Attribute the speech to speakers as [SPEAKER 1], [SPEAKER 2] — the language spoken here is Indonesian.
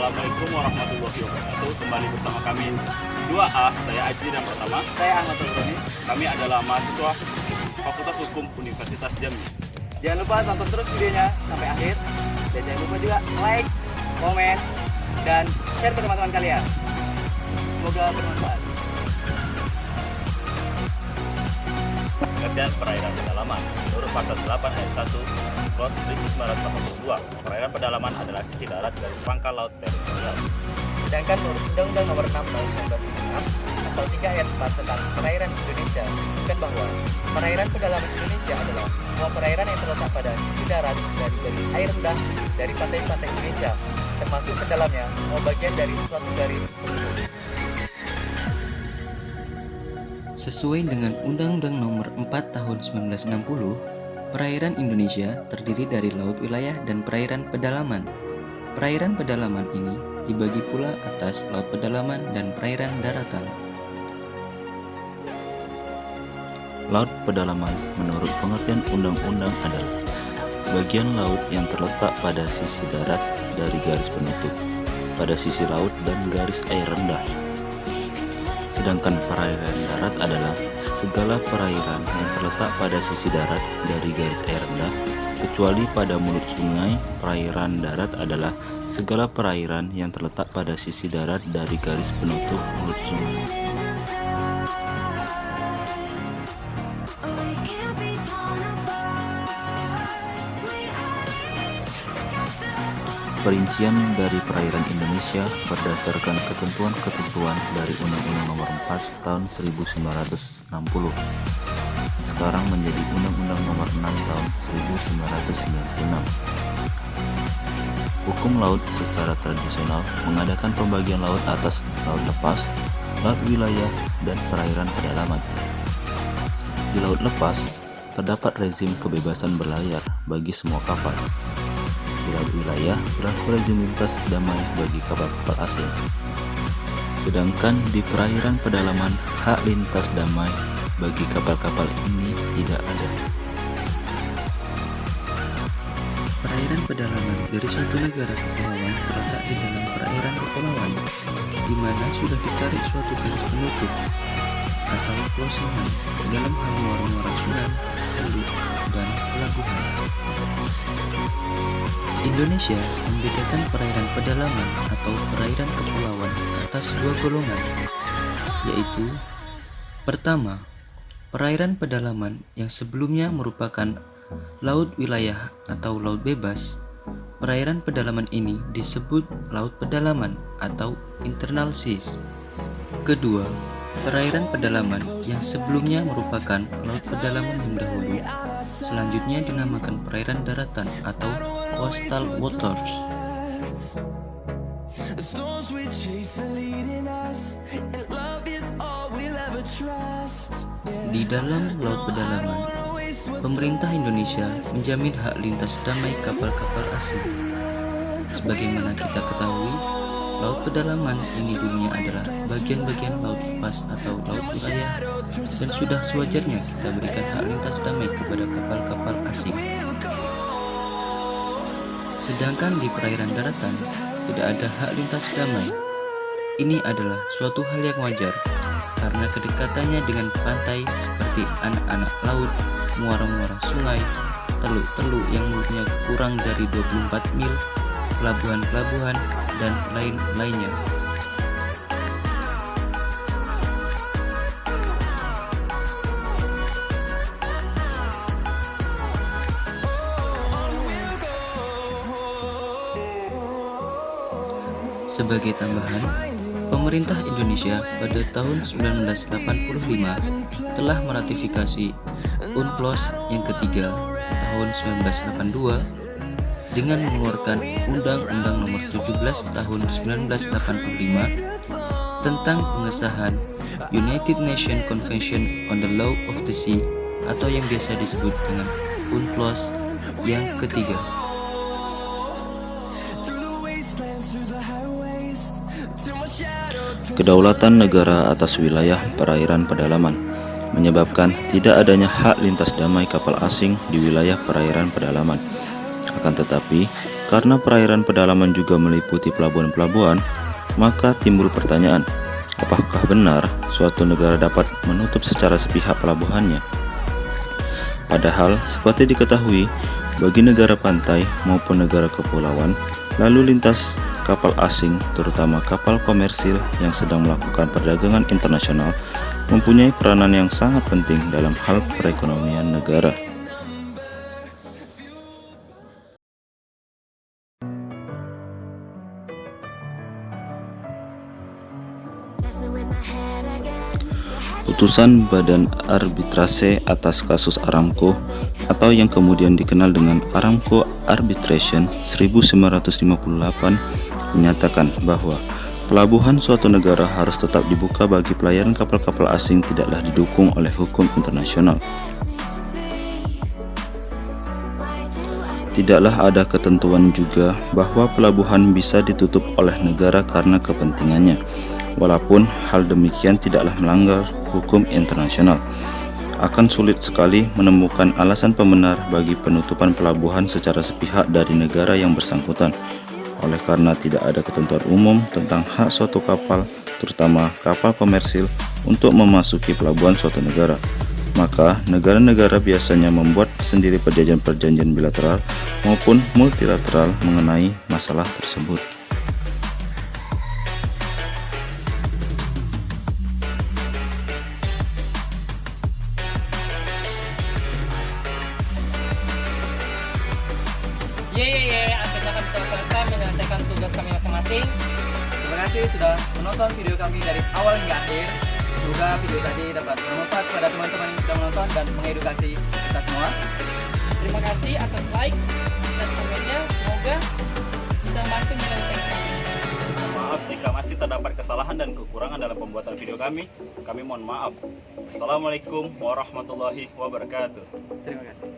[SPEAKER 1] Assalamualaikum warahmatullahi wabarakatuh. Kembali bersama kami 2A, saya Aji dan pertama
[SPEAKER 2] Saya Ahmad Tabrani.
[SPEAKER 1] kami adalah mahasiswa Fakultas Hukum Universitas Jambi.
[SPEAKER 2] Jangan lupa tonton terus videonya sampai akhir. Dan jangan lupa juga like, komen, dan share ke teman-teman kalian. Semoga bermanfaat.
[SPEAKER 1] Pengertian perairan pedalaman menurut pasal 8 ayat 1 Clause 1982, perairan pedalaman adalah sisi darat dari pangkal laut teritorial.
[SPEAKER 2] Sedangkan menurut Undang-Undang Nomor 6 Tahun 1996 Pasal 3 Ayat 4 tentang perairan Indonesia disebutkan bahwa perairan pedalaman Indonesia adalah semua perairan yang terletak pada sisi darat dan garis air rendah dari pantai-pantai Indonesia, termasuk ke dalamnya semua bagian dari suatu garis penghubung.
[SPEAKER 3] Sesuai dengan Undang-Undang Nomor 4 Tahun 1960, perairan Indonesia terdiri dari laut wilayah dan perairan pedalaman. Perairan pedalaman ini dibagi pula atas laut pedalaman dan perairan daratan.
[SPEAKER 4] Laut pedalaman menurut pengertian undang-undang adalah bagian laut yang terletak pada sisi darat dari garis penutup, pada sisi laut dan garis air rendah. Sedangkan perairan darat adalah segala perairan yang terletak pada sisi darat dari garis air rendah, kecuali pada mulut sungai. Perairan darat adalah segala perairan yang terletak pada sisi darat dari garis penutup mulut sungai. Perincian dari perairan Indonesia berdasarkan ketentuan-ketentuan dari Undang-Undang Nomor 4 Tahun 1960. Sekarang menjadi Undang-Undang Nomor 6 Tahun 1996. Hukum laut secara tradisional mengadakan pembagian laut atas laut lepas, laut wilayah, dan perairan pedalaman. Di laut lepas, terdapat rezim kebebasan berlayar bagi semua kapal. Di laut wilayah berlaku rezim lintas damai bagi kapal-kapal asing. Sedangkan di perairan pedalaman, hak lintas damai bagi kapal-kapal ini tidak ada.
[SPEAKER 3] Perairan pedalaman dari suatu negara kepulauan terletak di dalam perairan kepulauan, di mana sudah ditarik suatu garis penutup atau closingan dalam hal muara-muara sungai, teluk, dan pelabuhan. Indonesia membedakan perairan pedalaman atau perairan kepulauan atas dua golongan, yaitu pertama, perairan pedalaman yang sebelumnya merupakan laut wilayah atau laut bebas. Perairan pedalaman ini disebut laut pedalaman atau internal seas. Kedua, perairan pedalaman yang sebelumnya merupakan laut pedalaman yang dahulu, selanjutnya dinamakan perairan daratan atau coastal waters. Di dalam laut pedalaman, pemerintah Indonesia menjamin hak lintas damai kapal-kapal asing. Sebagaimana kita ketahui, laut pedalaman ini dulunya adalah bagian-bagian laut lepas atau laut wilayah, dan sudah sewajarnya kita berikan hak lintas damai kepada kapal-kapal asing. Sedangkan di perairan daratan tidak ada hak lintas damai. Ini adalah suatu hal yang wajar karena kedekatannya dengan pantai seperti anak-anak laut, muara-muara sungai, teluk-teluk yang mulutnya kurang dari 24 mil, pelabuhan-pelabuhan, dan lain-lainnya. Sebagai tambahan, pemerintah Indonesia pada tahun 1985 telah meratifikasi UNCLOS yang ketiga tahun 1982 dengan mengeluarkan Undang-Undang Nomor 17 Tahun 1985 tentang pengesahan United Nations Convention on the Law of the Sea atau yang biasa disebut dengan UNCLOS yang ketiga.
[SPEAKER 4] Kedaulatan negara atas wilayah perairan pedalaman menyebabkan tidak adanya hak lintas damai kapal asing di wilayah perairan pedalaman. Akan tetapi, Karena perairan pedalaman juga meliputi pelabuhan-pelabuhan, maka timbul pertanyaan, apakah benar suatu negara dapat menutup secara sepihak pelabuhannya? Padahal, seperti diketahui, bagi negara pantai maupun negara kepulauan, lalu lintas kapal asing, terutama kapal komersil yang sedang melakukan perdagangan internasional, mempunyai peranan yang sangat penting dalam hal perekonomian negara. Putusan Badan Arbitrase atas kasus Aramco atau yang kemudian dikenal dengan Aramco Arbitration 1958 menyatakan bahwa pelabuhan suatu negara harus tetap dibuka bagi pelayaran kapal-kapal asing tidaklah didukung oleh hukum internasional. Tidaklah ada ketentuan juga bahwa pelabuhan bisa ditutup oleh negara karena kepentingannya, walaupun hal demikian tidaklah melanggar hukum internasional. Akan sulit sekali menemukan alasan pembenar bagi penutupan pelabuhan secara sepihak dari negara yang bersangkutan. Oleh karena tidak ada ketentuan umum tentang hak suatu kapal, terutama kapal komersil, untuk memasuki pelabuhan suatu negara, maka negara-negara biasanya membuat sendiri perjanjian-perjanjian bilateral maupun multilateral mengenai masalah tersebut.
[SPEAKER 2] Akhirnya kami telah selesai menyelesaikan tugas kami masing-masing. Terima kasih sudah menonton video kami dari awal hingga akhir. Semoga video tadi dapat bermanfaat kepada teman-teman yang sudah menonton dan mengedukasi kita semua. Terima kasih atas like dan komennya. Semoga bisa membantu menyelesaikan kami.
[SPEAKER 1] Maaf jika masih terdapat kesalahan dan kekurangan dalam pembuatan video kami mohon maaf. Assalamualaikum warahmatullahi wabarakatuh.
[SPEAKER 2] Terima kasih.